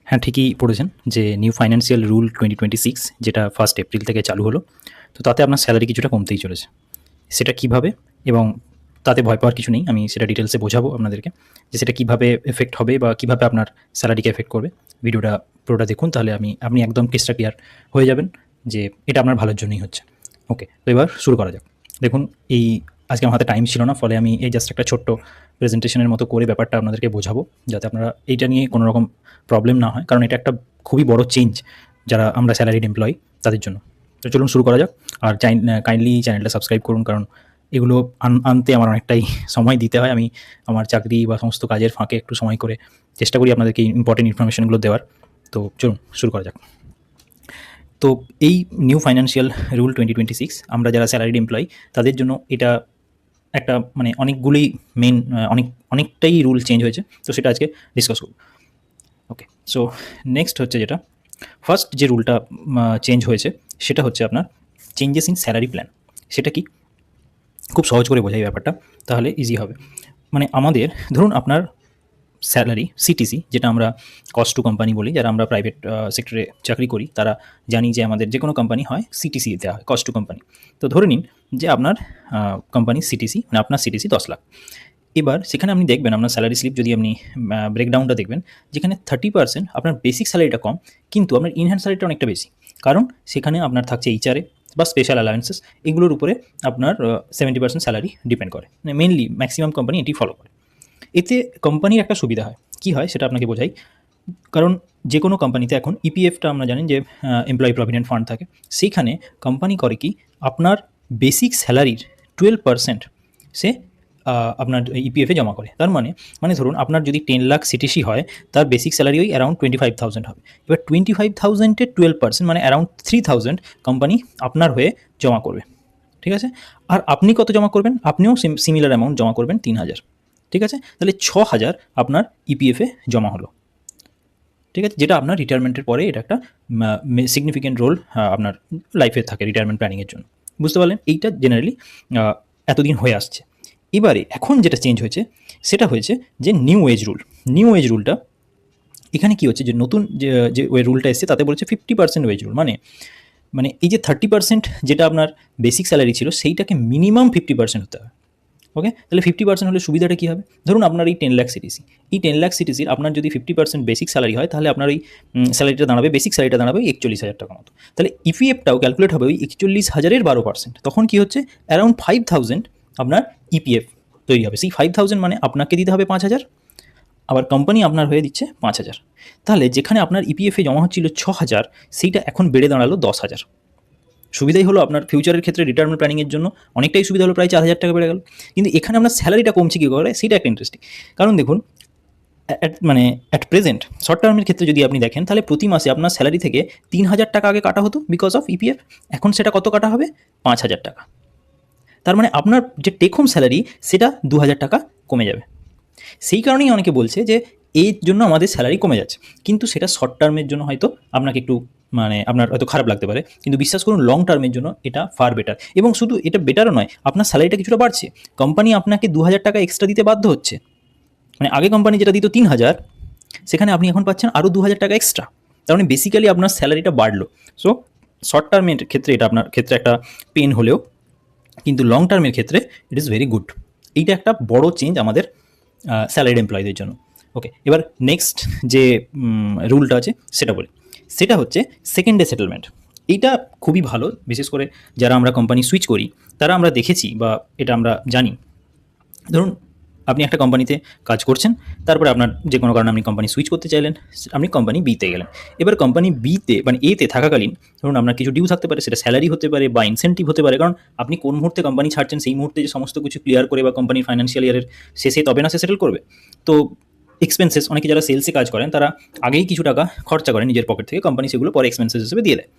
হ্যাঁ, ঠিকই পড়েছেন যে নিউ ফাইন্যান্সিয়াল রুল 2026 যেটা 1 এপ্রিল থেকে চালু হলো। তো তাতে আপনার স্যালারি কিছুটা কমতেই চলেছে। সেটা কিভাবে এবং তাতে ভয় পাওয়ার কিছু নেই। আমি সেটা ডিটেইলসে বোঝাবো আপনাদেরকে যে সেটা কিভাবে এফেক্ট হবে বা কিভাবে আপনার স্যালারিকে এফেক্ট করবে। ভিডিওটা পুরোটা দেখুন, তাহলে আপনি একদম ক্রিস্টাল ক্লিয়ার হয়ে যাবেন যে এটা আপনার ভালোর জন্যই হচ্ছে। ওকে, তো এবার শুরু করা যাক। দেখুন, আজকে আমার হাতে টাইম ছিল না, ফলে আমি এই জাস্ট একটা ছোট্ট প্রেজেন্টেশনের মতো করে ব্যাপারটা আপনাদেরকে বোঝাবো, যাতে আপনারা এইটা নিয়ে কোনো রকম প্রবলেম না হয়, কারণ এটা একটা খুবই বড় চেঞ্জ যারা আমরা স্যালারিড এমপ্লয়ি তাদের জন্য। তো চলুন শুরু করা যাক। আর কাইন্ডলি চ্যানেলটা সাবস্ক্রাইব করুন, কারণ এগুলো আনতে আমার অনেকটাই সময় দিতে হয়। আমি আমার চাকরি বা সমস্ত কাজের ফাঁকে একটু সময় করে চেষ্টা করি আপনাদেরকে ইম্পর্টেন্ট ইনফরমেশনগুলো দেওয়ার। তো চলুন শুরু করা যাক। তো এই নিউ ফাইন্যান্সিয়াল রুল 2026 আমরা যারা স্যালারিড এমপ্লয়ি তাদের জন্য এটা একটা মানে অনেকগুলোই অনেকটাই রুল চেঞ্জ হয়েছে। তো সেটা আজকে ডিসকাস করব। ওকে, সো নেক্সট হচ্ছে যেটা ফার্স্ট যে রুলটা চেঞ্জ হয়েছে সেটা হচ্ছে আপনার চেঞ্জেস ইন স্যালারি প্ল্যান। সেটা কি, খুব সহজ করে বোঝাই ব্যাপারটা, তাহলে ইজি হবে। মানে আমাদের ধরুন আপনার স্যালারি সিটিসি, যেটা আমরা কস্ট টু কোম্পানি বলি, যারা আমরা প্রাইভেট সেক্টরে চাকরি করি তারা জানি যে আমাদের যে কোনো কোম্পানি হয় সিটিসি দেওয়া হয়, কস্ট টু কোম্পানি। তো ধরে নিন যে আপনার কোম্পানির সিটিসি মানে আপনার সিটিসি 10 লাখ। এবার সেখানে আপনি দেখবেন আপনার স্যালারি স্লিপ যদি আপনি ব্রেকডাউনটা দেখবেন, যেখানে 30% আপনার বেসিক স্যালারিটা কম, কিন্তু আপনার ইনহ্যান্ড স্যালারিটা অনেকটা বেশি। কারণ সেখানে আপনার থাকছে এইচআরএ বা স্পেশাল অ্যালায়েন্সেস, এগুলোর উপরে আপনার 70% স্যালারি ডিপেন্ড করে। মানে মেনলি ম্যাক্সিমাম কোম্পানি এটি ফলো করে। এতে কোম্পানির একটা সুবিধা হয়, কী হয় সেটা আপনাকে বোঝাই। কারণ যে কোনো কোম্পানিতে এখন ইপিএফটা আমরা জানেন যে এমপ্লয়ি প্রভিডেন্ট ফান্ড থাকে। সেইখানে কোম্পানি করে কি, আপনার বেসিক স্যালারির 12% সে আপনার ইপিএফে জমা করে। তার মানে ধরুন আপনার যদি 10 লাখ সিটিসি হয়, তার বেসিক স্যালারি ওই অ্যারাউন্ড 25,000 হবে। এবার 25,000-এর 12% মানে অ্যারাউন্ড 3,000 কোম্পানি আপনার হয়ে জমা করবে। ঠিক আছে? আর আপনি কত জমা করবেন? আপনিও সিমিলার অ্যামাউন্ট জমা করবেন, 3,000। ঠিক আছে? তাহলে 6,000 আপনার ইপিএফে জমা হলো। ঠিক আছে? যেটা আপনার রিটায়ারমেন্টের পরে এটা একটা সিগনিফিক্যান্ট রোল আপনার লাইফে থাকে রিটায়ারমেন্ট প্ল্যানিংয়ের জন্য। বুঝতে পারলেন? এইটা জেনারেলি এতদিন হয়ে আসছে। এবারে এখন যেটা চেঞ্জ হয়েছে সেটা হয়েছে যে new age rule. New age রুলটা এখানে কী হচ্ছে, যে নতুন যে ওই রুলটা এসছে তাতে বলেছে 50% ওয়েজ রুল। মানে এই যে 30% যেটা আপনার বেসিক স্যালারি ছিল সেইটাকে মিনিমাম 50% হতে হবে। ওকে, তাহলে 50% হলে সুবিধাটা কী হবে? ধরুন আপনার এই 10 লাখ সিটিসি, এই 10 লাখ সিটিসির আপনার যদি 50% বেসিক স্যালারি হয়, তাহলে আপনার ওই স্যালারিটা দাঁড়াবে, বেসিক স্যালারিটা দাঁড়াবে 41,000 টাকা মতো। তাহলে ইপিএফটাও ক্যালকুলেট হবে ওই 41,000-এর 12%। তখন কী হচ্ছে, অ্যারাউন্ড 5,000 আপনার ইপিএফ তৈরি হবে। সেই 5,000 মানে আপনাকে দিতে হবে 5,000, আবার কোম্পানি আপনার হয়ে দিচ্ছে 5,000। তাহলে যেখানে আপনার ইপিএফে জমা হচ্ছিল 6,000, সেইটা এখন বেড়ে দাঁড়ালো 10,000। সুবিধাই হলো আপনার ফিউচারের ক্ষেত্রে রিটায়ারমেন্ট প্ল্যানিংয়ের জন্য অনেকটাই সুবিধা হলো, প্রায় 4,000 টাকা বেড়ে গেল। কিন্তু এখানে আপনার স্যালারিটা কমছে কী করে, সেটা একটা ইন্টারেস্টিং। কারণ দেখুন, অ্যাট প্রেজেন্ট শর্ট টার্মের ক্ষেত্রে যদি আপনি দেখেন, তাহলে প্রতি মাসে আপনার স্যালারি থেকে 3,000 টাকা আগে কাটা হতো বিকজ অফ ইপিএফ। এখন সেটা কত কাটা হবে? 5,000 টাকা। তার মানে আপনার যে টেক হোম স্যালারি সেটা 2,000 টাকা কমে যাবে। সেই কারণেই অনেকে বলছে যে এর জন্য আমাদের স্যালারি কমে যাচ্ছে, কিন্তু সেটা শর্ট টার্মের জন্য হয়তো আপনাকে একটু আপনার হয়তো খারাপ লাগতে পারে, কিন্তু বিশ্বাস করুন লং টার্মের জন্য এটা ফার বেটার। এবং শুধু এটা বেটারও নয়, আপনার স্যালারিটা কিছুটা বাড়ছে, কোম্পানি আপনাকে 2,000 টাকা এক্সট্রা দিতে বাধ্য হচ্ছে। মানে আগে কোম্পানি যেটা দিত 3,000, সেখানে আপনি এখন পাচ্ছেন আরও 2,000 টাকা এক্সট্রা। তার মানে বেসিক্যালি আপনার স্যালারিটা বাড়লো। সো শর্ট টার্মের ক্ষেত্রে এটা আপনার ক্ষেত্রে একটা পেন হলেও, কিন্তু লং টার্মের ক্ষেত্রে ইট ইজ ভেরি গুড। এইটা একটা বড় চেঞ্জ আমাদের স্যালারিড এমপ্লয়ীদের জন্য। ওকে, এবার নেক্সট যে রুলটা আছে সেটা বলি। সেটা হচ্ছে সেকেন্ড ডে সেটেলমেন্ট। এইটা খুবই ভালো, বিশেষ করে যারা আমরা কোম্পানি সুইচ করি তারা আমরা দেখেছি বা এটা আমরা জানি। ধরুন আপনি একটা কোম্পানিতে কাজ করছেন, তারপরে আপনার যে কোনো কারণে আপনি কোম্পানি সুইচ করতে চাইলেন, আপনি কোম্পানি বিতে গেলেন। এবার কোম্পানি বিতে মানে এতে থাকাকালীন ধরুন আপনার কিছু ডিউ থাকতে পারে, সেটা স্যালারি হতে পারে বা ইনসেন্টিভ হতে পারে। কারণ আপনি কোন মুহূর্তে কোম্পানি ছাড়ছেন সেই মুহূর্তে যে সমস্ত কিছু ক্লিয়ার করে বা কোম্পানির ফাইন্যান্সিয়াল ইয়ারের শেষে তবে না সে সেটেল করবে। তো এক্সপেন্সেস, অনেকে যারা সেলসে কাজ করেন তারা আগেই কিছু টাকা খরচা করেন নিজের পকেট থেকে, কোম্পানি সেগুলো পরে এক্সপেন্সেস হিসেবে দিয়ে দেয়।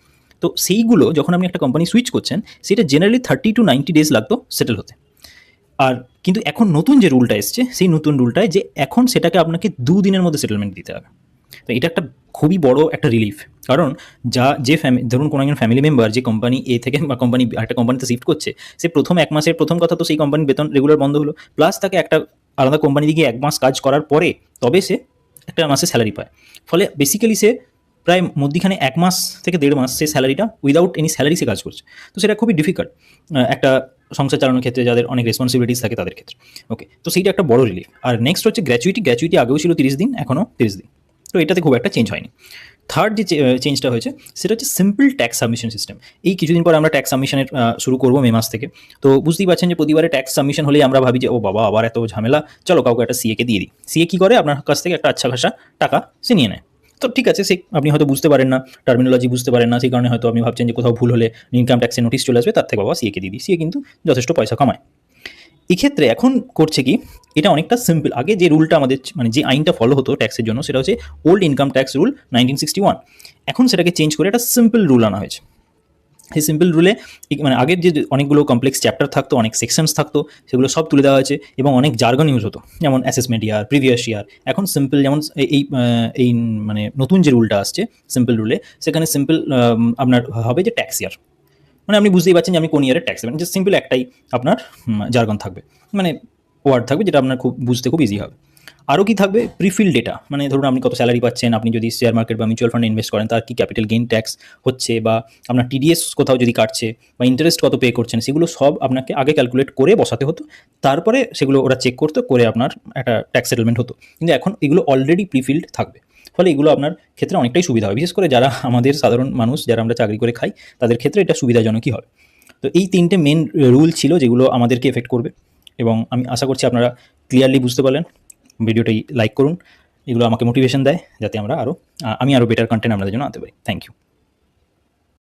তো সেইগুলো যখন আপনি একটা কোম্পানি সুইচ করছেন, সেটা জেনারেলি 30 to 90 ডেজ লাগতো সেটেল হতে। আর কিন্তু এখন নতুন যে রুলটা এসছে, সেই নতুন রুলটায় যে এখন সেটাকে আপনাকে 2 দিনের মধ্যে সেটেলমেন্ট দিতে হবে। তো এটা একটা খুবই বড় একটা রিলিফ। কারণ যে ধরুন কোনো একজন ফ্যামিলি মেম্বার যে কোম্পানি এ থেকে বা কোম্পানি একটা কোম্পানিতে শিফট করছে, সে প্রথম 1 মাসের প্রথম কথা তো সেই কোম্পানির বেতন রেগুলার বন্ধ হলো, প্লাস তাকে একটা আলাদা কোম্পানি গিয়ে 1 মাস কাজ করার পরে তবে সে একটা মাসে স্যালারি পায়। ফলে বেসিক্যালি সে প্রায় মধ্যিখানে 1 মাস থেকে 1.5 মাস সে স্যালারিটা উইদাউট এনি স্যালারি সে কাজ করছে। তো সেটা খুবই ডিফিকাল্ট একটা সংসার চালানোর ক্ষেত্রে, যাদের অনেক রেসপন্সিবিলিটিস থাকে তাদের ক্ষেত্রে। ওকে, তো সেইটা একটা বড় রিলিফ। আর নেক্সট হচ্ছে গ্র্যাচুইটি আগেও ছিল 30 দিন, এখনও 30 দিন। তো এটাতে খুব একটা চেঞ্জ হয়নি। থার্ড যে চেঞ্জটা হয়েছে সেটা হচ্ছে সিম্পল ট্যাক্স সাবমিশন সিস্টেম। এই কিছুদিন পর আমরা ট্যাক্স সাবমিশনের শুরু করবো মে মাস থেকে। তো বুঝতেই পারছেন যে প্রতিবারে ট্যাক্স সাবমিশন হলেই আমরা ভাবি যে ও বাবা আবার এত ঝামেলা, চলো কাউকে একটা সিএকে দিয়ে দিই। সিএ কী করে, আপনার কাছ থেকে একটা আচ্ছা খাসা টাকা সে নিয়ে নেয়। তো ঠিক আছে, সে আপনি হয়তো বুঝতে পারেন না, টার্মিনোলজি বুঝতে পারেন না, সেই কারণে হয়তো আপনি ভাবছেন যে কোথাও ভুল হলে ইনকাম ট্যাক্সের নোটিশ চলে আসবে, তার থেকে বাবা সিএকে দিয়ে দিই। সিএ কিন্তু যথেষ্ট পয়সা কামায়। এক্ষেত্রে এখন করছে কি, এটা অনেকটা সিম্পল। আগে যে রুলটা আমাদের মানে যে আইনটা ফলো হতো ট্যাক্সের জন্য সেটা হচ্ছে ওল্ড ইনকাম ট্যাক্স রুল 1961। এখন সেটাকে চেঞ্জ করে একটা সিম্পল রুল আনা হয়েছে। এই সিম্পল রুলে মানে আগের যে অনেকগুলো কমপ্লেক্স চ্যাপ্টার থাকতো, অনেক সেকশনস থাকতো, সেগুলো সব তুলে দেওয়া হয়েছে এবং অনেক জার্গন ইউজ হতো, যেমন অ্যাসেসমেন্ট ইয়ার, প্রিভিয়াস ইয়ার। এখন সিম্পল, যেমন এই মানে নতুন যে রুলটা আসছে সিম্পল রুলে, সেখানে সিম্পল আপনার হবে যে ট্যাক্স ইয়ার। মানে আপনি বুঝতেই পারছেন যে আপনি কোন ইয়ারের ট্যাক্স দেবেন, জাস্ট সিম্পল একটাই আপনার জার্গন থাকবে, মানে ওয়ার্ড থাকবে যেটা আপনার খুব বুঝতে খুব ইজি হবে। আরও কি থাকবে, প্রিফিল ডেটা, মানে ধরুন আপনি কত স্যালারি পাচ্ছেন, আপনি যদি শেয়ার মার্কেট বা মিউচুয়াল ফান্ডে ইনভেস্ট করেন তার কি ক্যাপিটাল গেইন ট্যাক্স হচ্ছে, বা আপনার টিডিএস কোথাও যদি কাটছে, বা ইন্টারেস্ট কত পে করছেন, সেগুলো সব আপনাকে আগে ক্যালকুলেট করে বসাতে হতো। তারপরে সেগুলো ওরা চেক করতো, করে আপনার একটা ট্যাক্স সেটেলমেন্ট হতো। কিন্তু এখন এগুলো অলরেডি প্রিফিল্ড থাকবে। ফলে এগুলো আপনার ক্ষেত্রে অনেকটাই সুবিধা হবে, বিশেষ করে যারা আমাদের সাধারণ মানুষ, যারা আমরা চাকরি করে খাই, তাদের ক্ষেত্রে এটা সুবিধাজনকই হবে। তো এই 3টে মেন রুল ছিল যেগুলো আমাদেরকে এফেক্ট করবে, এবং আমি আশা করছি আপনারা ক্লিয়ারলি বুঝতে পারলেন। ভিডিওটাই লাইক করুন, এগুলো আমাকে মোটিভেশন দেয় যাতে আমি আরও বেটার কন্টেন্ট আপনাদের জন্য আনতে পারি। Thank you.